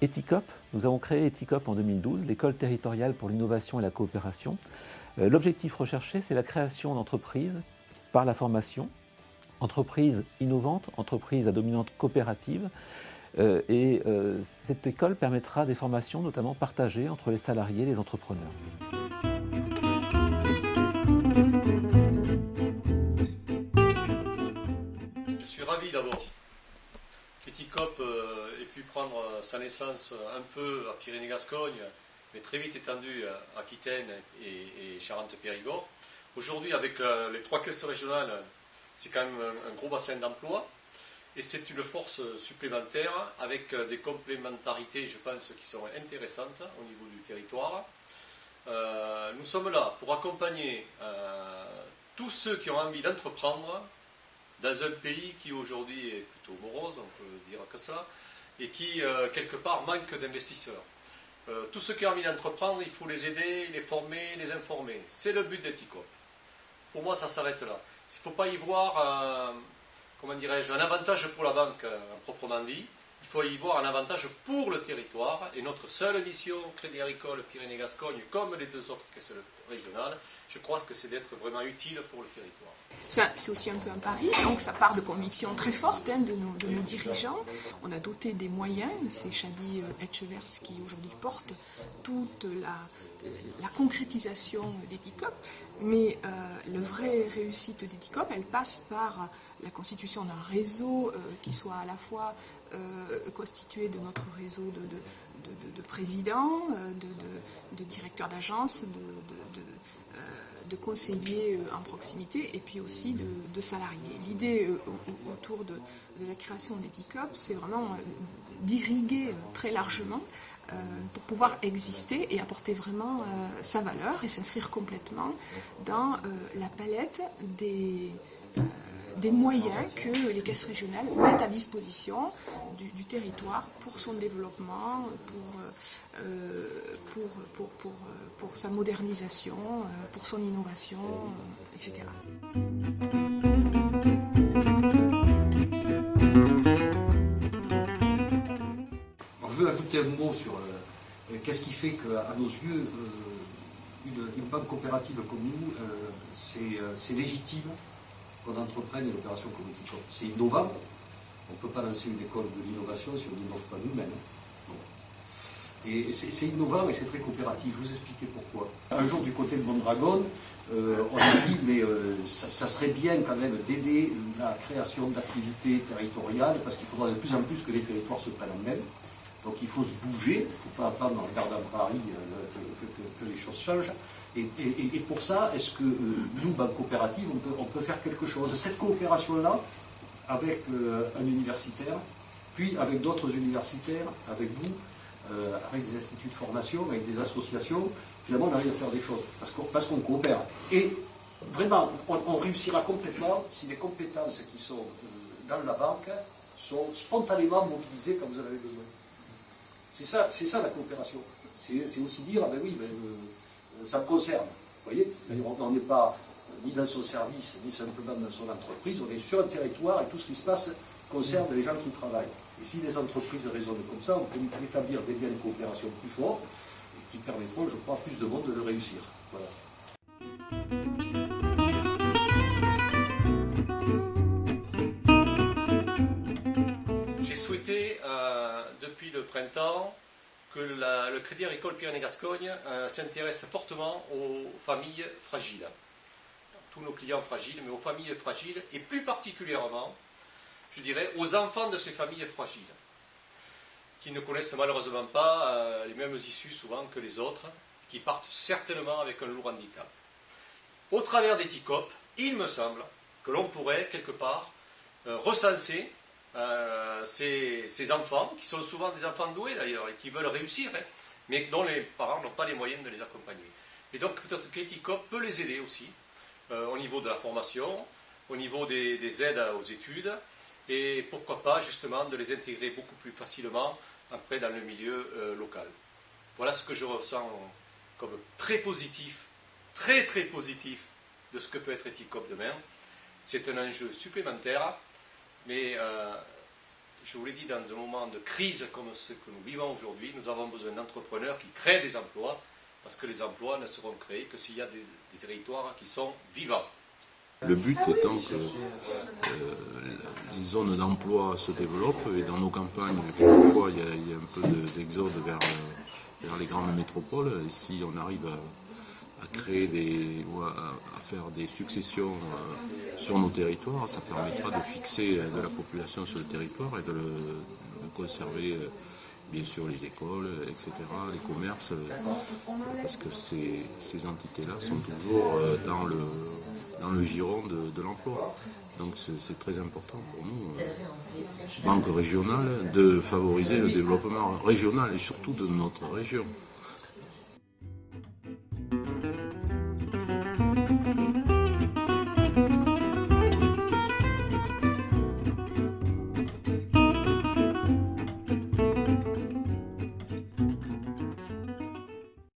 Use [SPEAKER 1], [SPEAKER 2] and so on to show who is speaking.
[SPEAKER 1] Eticop. Nous avons créé Eticop en 2012, l'école territoriale pour l'innovation et la coopération. L'objectif recherché, c'est la création d'entreprises par la formation, entreprises innovantes, entreprises à dominante coopérative. Cette école permettra des formations notamment partagées entre les salariés et les entrepreneurs.
[SPEAKER 2] Je suis ravi d'abord qu'Eticop ait pu prendre sa naissance un peu à Pyrénées-Gascogne, mais très vite étendue à Aquitaine et Charente-Périgord. Aujourd'hui, avec les 3 caisses régionales, c'est quand même un gros bassin d'emploi. Et c'est une force supplémentaire avec des complémentarités, je pense, qui sont intéressantes au niveau du territoire. Nous sommes là pour accompagner tous ceux qui ont envie d'entreprendre dans un pays qui aujourd'hui est plutôt morose, on peut dire que ça, et qui, quelque part, manque d'investisseurs. Tous ceux qui ont envie d'entreprendre, il faut les aider, les former, les informer. C'est le but d'Eticop. Pour moi, ça s'arrête là. Il ne faut pas y voir, comment dirais-je, un avantage pour la banque, proprement dit. Il faut y voir un avantage pour le territoire. Et notre seule mission, Crédit Agricole Pyrénées-Gascogne, comme les 2 autres caisses régionales, je crois que c'est d'être vraiment utile pour le territoire.
[SPEAKER 3] C'est aussi un peu un pari, donc ça part de convictions très fortes de nos dirigeants. On a doté des moyens, c'est Chadi Etchevers qui aujourd'hui porte toute la concrétisation d'Eticop, mais la vraie réussite d'Eticop, elle passe par la constitution d'un réseau qui soit à la fois constitué de notre réseau de présidents, de directeurs d'agence, de conseillers en proximité et puis aussi de salariés. L'idée autour de la création d'Eticop, c'est vraiment d'irriguer très largement pour pouvoir exister et apporter vraiment sa valeur et s'inscrire complètement dans la palette des moyens que les caisses régionales mettent à disposition du territoire pour son développement, pour sa modernisation, pour son innovation, etc.
[SPEAKER 4] Alors, je veux ajouter un mot sur qu'est-ce qui fait qu'à nos yeux, une banque coopérative comme nous, c'est légitime qu'on entreprenne une opération comme Eticop. C'est innovant. On ne peut pas lancer une école de l'innovation si on n'innove pas nous-mêmes. Et c'est innovant et c'est très coopératif. Je vais vous expliquer pourquoi. Un jour, du côté de Mondragon, on a dit, mais ça serait bien quand même d'aider la création d'activités territoriales, parce qu'il faudra de plus en plus que les territoires se prennent en main. Donc il faut se bouger, il ne faut pas attendre en regardant Paris que les choses changent. Et pour ça, est-ce que nous, banque coopérative, on peut faire quelque chose? Cette coopération-là, avec un universitaire, puis avec d'autres universitaires, avec vous, avec des instituts de formation, avec des associations, finalement on arrive à faire des choses, parce qu'on coopère. Et vraiment, on réussira complètement si les compétences qui sont dans la banque sont spontanément mobilisées quand vous en avez besoin. C'est ça la coopération. C'est aussi dire, ah ben oui, ça me concerne. Vous voyez, on n'est pas ni dans son service, ni simplement dans son entreprise, on est sur un territoire et tout ce qui se passe concerne les gens qui travaillent. Et si les entreprises raisonnent comme ça, on peut établir des liens de coopération plus forts qui permettront, je crois, à plus de monde de le réussir. Voilà.
[SPEAKER 2] J'ai souhaité, depuis le printemps, que le Crédit Agricole Pyrénées-Gascogne s'intéresse fortement aux familles fragiles. Tous nos clients fragiles, mais aux familles fragiles, et plus particulièrement, je dirais, aux enfants de ces familles fragiles, qui ne connaissent malheureusement pas les mêmes issues souvent que les autres, qui partent certainement avec un lourd handicap. Au travers d'Eticop, il me semble que l'on pourrait, quelque part, recenser ces enfants, qui sont souvent des enfants doués d'ailleurs, et qui veulent réussir, mais dont les parents n'ont pas les moyens de les accompagner. Et donc peut-être qu'Eticop peut les aider aussi, au niveau de la formation, au niveau des aides aux études, et pourquoi pas justement de les intégrer beaucoup plus facilement après dans le milieu local. Voilà ce que je ressens comme très positif, très très positif de ce que peut être Eticop demain. C'est un enjeu supplémentaire, mais je vous l'ai dit, dans un moment de crise comme ce que nous vivons aujourd'hui, nous avons besoin d'entrepreneurs qui créent des emplois, parce que les emplois ne seront créés que s'il y a des territoires qui sont vivants.
[SPEAKER 5] Le but étant que les zones d'emploi se développent, et dans nos campagnes, quelquefois, il y a un peu d'exode vers les grandes métropoles. Et si on arrive à créer à faire des successions sur nos territoires, ça permettra de fixer de la population sur le territoire et de conserver bien sûr les écoles, etc., les commerces, parce que ces entités-là sont toujours dans le giron de l'emploi. Donc c'est très important pour nous, banque régionale, de favoriser le développement régional et surtout de notre région.